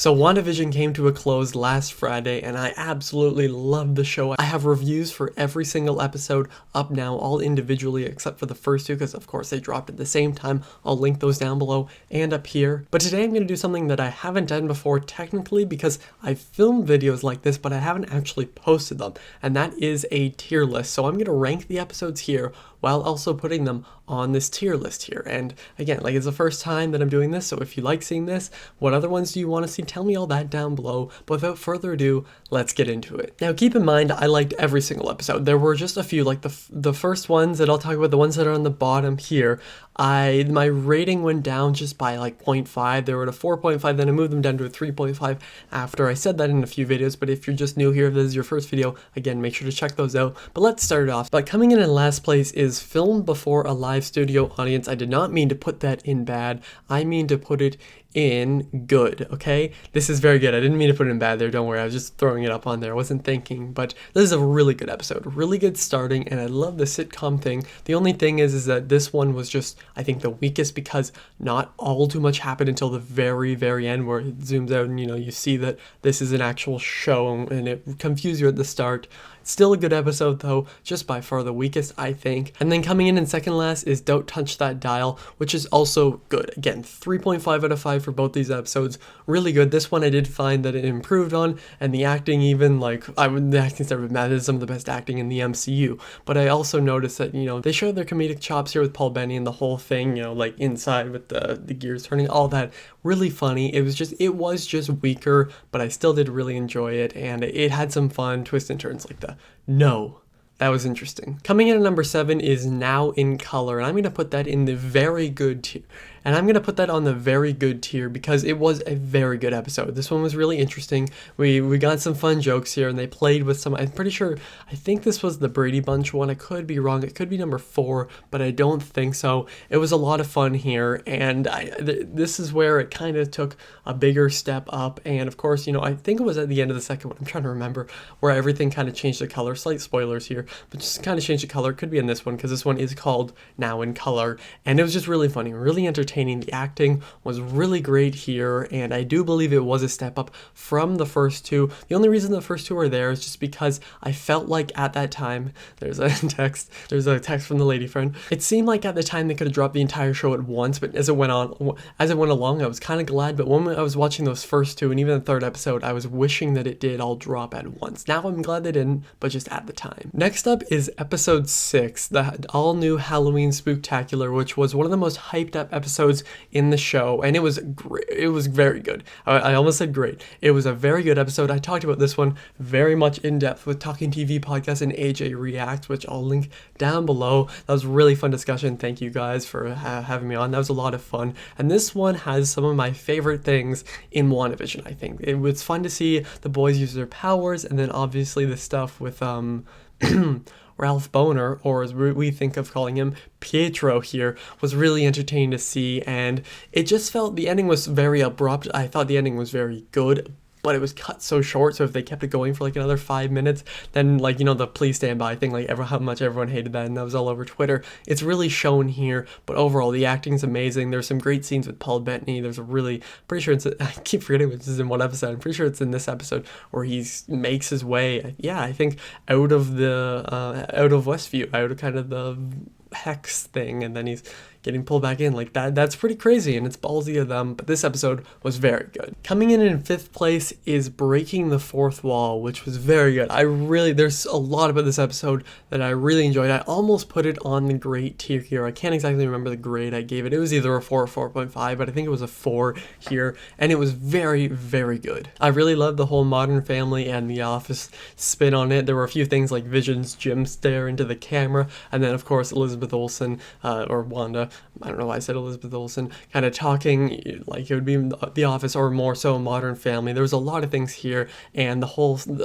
So WandaVision came to a close last Friday, and I absolutely loved the show. I have reviews for every single episode up now, all individually except for the first two, because of course they dropped at the same time. I'll link those down below and up here. But today I'm going to do something that I haven't done before technically, because I've filmed videos like this, but I haven't actually posted them, and that is a tier list. So I'm going to rank the episodes here while also putting them on this tier list here. And again, like, it's the first time that I'm doing this, so if you like seeing this, what other ones do you want to see? Tell me all that down below. But without further ado, let's get into it. Now keep in mind, I liked every single episode. There were just a few, like the first ones that I'll talk about, the ones that are on the bottom here, my rating went down just by like 0.5. They were at a 4.5, then I moved them down to a 3.5 after. I said that in a few videos, but if you're just new here, if this is your first video, again, make sure to check those out. But let's start it off. But coming in last place is filmed before a live studio audience. I did not mean to put that in bad. I mean to put it in good, okay? This is very good. I didn't mean to put it in bad there, don't worry. I was just throwing it up on there. I wasn't thinking, but this is a really good episode. Really good starting, and I love the sitcom thing. The only thing is that this one was just, I think, the weakest because not all too much happened until the very, very end, where it zooms out and, you know, you see that this is an actual show and it confuses you at the start. Still a good episode though, just by far the weakest, I think. And then coming in second last is Don't Touch That Dial, which is also good. Again, 3.5 out of 5 for both these episodes. Really good. This one I did find that it improved on, and the acting even, like, the acting's never been bad. This is some of the best acting in the MCU. But I also noticed that, you know, they showed their comedic chops here with Paul Bettany and the whole thing, you know, like inside with the gears turning, all that. Really funny. It was just weaker, but I still did really enjoy it, and it had some fun twists and turns, like the no. That was interesting. Coming in at number 7 is Now in Color, and I'm going to put that in the very good tier. And I'm going to put that on the very good tier because it was a very good episode. This one was really interesting. We got some fun jokes here, and they played with some, I'm pretty sure, I think this was the Brady Bunch one. I could be wrong. It could be number 4, but I don't think so. It was a lot of fun here, and this is where it kind of took a bigger step up. And of course, you know, I think it was at the end of the second one, I'm trying to remember, where everything kind of changed the color. Slight spoilers here, but just kind of changed the color. It could be in this one because this one is called Now in Color, and it was just really funny, really entertaining. The acting was really great here, and I do believe it was a step up from the first two. The only reason the first two are there is just because I felt like at that time, there's a text from the lady friend. It seemed like at the time they could have dropped the entire show at once, but as it went along, I was kind of glad. But when I was watching those first two and even the third episode, I was wishing that it did all drop at once. Now I'm glad they didn't, but just at the time. Next up is episode 6, the all new Halloween Spooktacular, which was one of the most hyped up episodes in the show, and it was great. It was very good. I almost said great. It was a very good episode. I talked about this one very much in depth with Talking TV Podcast and AJ Reacts, which I'll link down below. That was a really fun discussion. Thank you guys for having me on. That was a lot of fun, and this one has some of my favorite things in WandaVision. I think it was fun to see the boys use their powers, and then obviously the stuff with Ralph Boner, or as we think of calling him, Pietro here, was really entertaining to see, and it just felt the ending was very abrupt. I thought the ending was very good, but it was cut so short, so if they kept it going for like another 5 minutes, then, like, you know, the Please Stand By thing, like how much everyone hated that, and that was all over Twitter. It's really shown here, but overall the acting's amazing. There's some great scenes with Paul Bettany. There's a really, pretty sure I keep forgetting which is in what episode. I'm pretty sure it's in this episode where he makes his way, yeah, I think out of Westview, out of kind of the hex thing, and then he's getting pulled back in. Like that's pretty crazy, and it's ballsy of them, but this episode was very good. Coming in 5th place is Breaking the Fourth Wall, which was very good. There's a lot about this episode that I really enjoyed. I almost put it on the great tier here. I can't exactly remember the grade I gave it. It was either a 4 or 4.5, but I think it was a 4 here, and it was very, very good. I really loved the whole Modern Family and The Office spin on it. There were a few things like Vision's Jim stare into the camera, and then of course Elizabeth Olsen, or Wanda, I don't know why I said Elizabeth Olsen, kind of talking like it would be The Office, or more so Modern Family. There was a lot of things here, and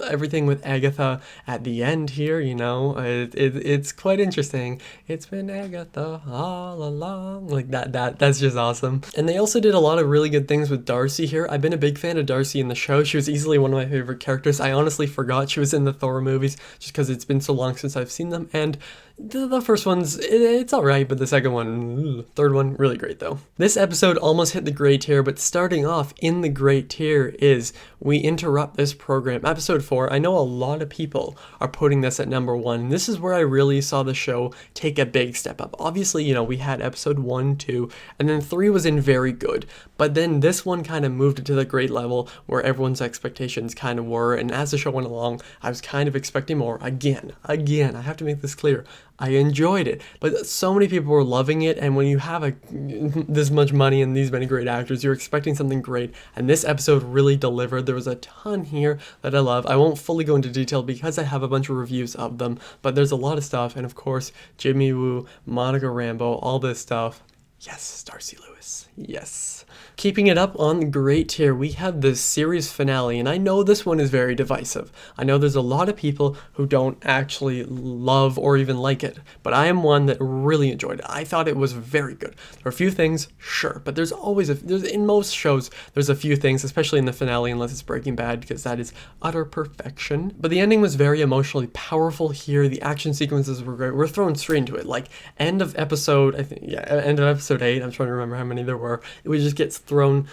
everything with Agatha at the end here, you know, it's quite interesting. It's been Agatha all along, like that's just awesome. And they also did a lot of really good things with Darcy here. I've been a big fan of Darcy in the show. She was easily one of my favorite characters. I honestly forgot she was in the Thor movies just because it's been so long since I've seen them, and The first one's, it's alright, but the second one, third one, really great though. This episode almost hit the great tier, but starting off in the great tier is We Interrupt This Program. Episode 4, I know a lot of people are putting this at number 1, and this is where I really saw the show take a big step up. Obviously, you know, we had episode 1, 2, and then 3 was in very good, but then this one kind of moved it to the great level where everyone's expectations kind of were, and as the show went along, I was kind of expecting more. Again, I have to make this clear. I enjoyed it, but so many people were loving it, and when you have this much money and these many great actors, you're expecting something great, and this episode really delivered. There was a ton here that I love. I won't fully go into detail because I have a bunch of reviews of them, but there's a lot of stuff, and of course, Jimmy Woo, Monica Rambeau, all this stuff. Yes, Darcy Lewis. Yes. Keeping it up on the great tier, we have the series finale, and I know this one is very divisive. I know there's a lot of people who don't actually love or even like it, but I am one that really enjoyed it. I thought it was very good. There are a few things, sure, but there's always, in most shows, there's a few things, especially in the finale, unless it's Breaking Bad, because that is utter perfection. But the ending was very emotionally powerful here. The action sequences were great. We're thrown straight into it. Like, end of episode 8, I'm trying to remember how many there were. We just get thrown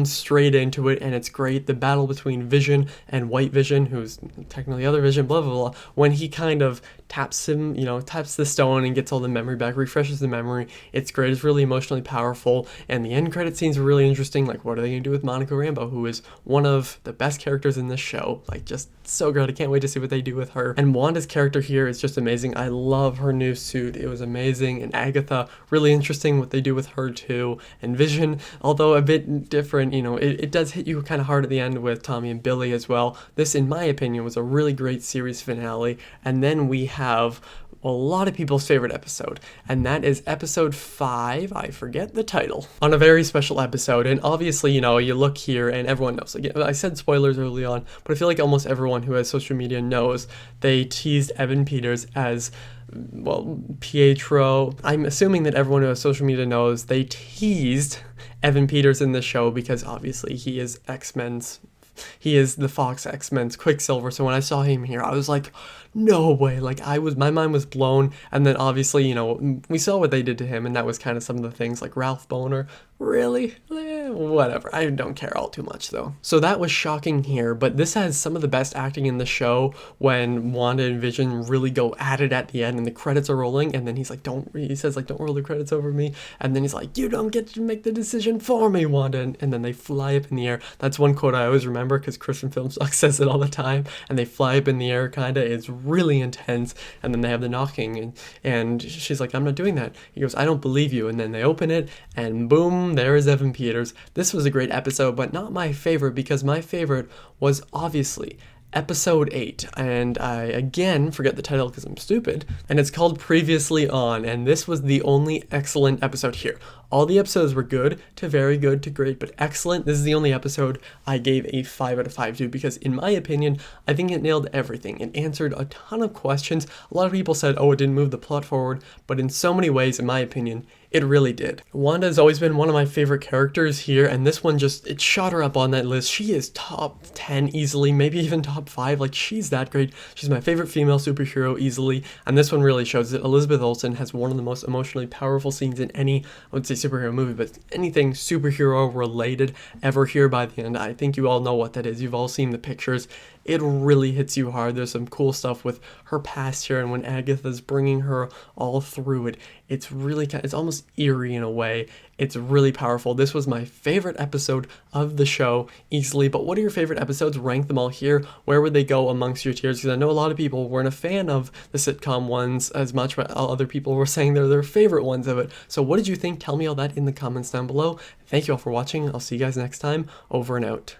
straight into it, and it's great. The battle between Vision and White Vision, who's technically other Vision, blah blah blah, when he kind of taps the stone and gets all the memory back, refreshes the memory. It's great. It's really emotionally powerful, and the end credit scenes are really interesting. Like, what are they gonna do with Monica Rambeau, who is one of the best characters in this show? Like, just so good. I can't wait to see what they do with her. And Wanda's character here is just amazing. I love her new suit. It was amazing. And Agatha, really interesting what they do with her too. And Vision, although a bit different, you know, it does hit you kind of hard at the end with Tommy and Billy as well. This, in my opinion, was a really great series finale. And then we have a lot of people's favorite episode, and that is episode 5, I forget the title, on a very special episode. And obviously, you know, you look here and everyone knows. Like, I said spoilers early on, but I feel like almost everyone who has social media knows they teased Evan Peters as, well, Pietro. I'm assuming that everyone who has social media knows they teased Evan Peters in the show because obviously he is the Fox X-Men's Quicksilver. So when I saw him here, I was like, no way. Like, my mind was blown. And then obviously, you know, we saw what they did to him, and that was kind of some of the things, like Ralph Boner. Really? Whatever. I don't care all too much though. So that was shocking here, but this has some of the best acting in the show when Wanda and Vision really go at it at the end and the credits are rolling, and then he says like, don't roll the credits over me, and then he's like, you don't get to make the decision for me, Wanda, and then they fly up in the air. That's one quote I always remember because Christian Filmstock says it all the time, and they fly up in the air kinda. It's really intense, and then they have the knocking, and she's like, I'm not doing that. He goes, I don't believe you, and then they open it, and boom, there is Evan Peters. This was a great episode, but not my favorite, because my favorite was obviously episode 8, and I again forget the title because I'm stupid, and it's called Previously On, and this was the only excellent episode here. All the episodes were good to very good to great, but excellent. This is the only episode I gave a 5 out of 5 to, because in my opinion, I think it nailed everything. It answered a ton of questions. A lot of people said, oh, it didn't move the plot forward, but in so many ways, in my opinion, it really did. Wanda has always been one of my favorite characters here, and this one it shot her up on that list. She is top 10 easily, maybe even top 5. Like, she's that great. She's my favorite female superhero easily, and this one really shows it. Elizabeth Olsen has one of the most emotionally powerful scenes in any, I would say superhero movie, but anything superhero related ever here by the end. I think you all know what that is. You've all seen the pictures. It really hits you hard. There's some cool stuff with her past here, and when Agatha's bringing her all through it, it's really it's almost eerie in a way. It's really powerful. This was my favorite episode of the show easily, but what are your favorite episodes? Rank them all here. Where would they go amongst your tiers? Because I know a lot of people weren't a fan of the sitcom ones as much, but other people were saying they're their favorite ones of it. So what did you think? Tell me all that in the comments down below. Thank you all for watching. I'll see you guys next time. Over and out.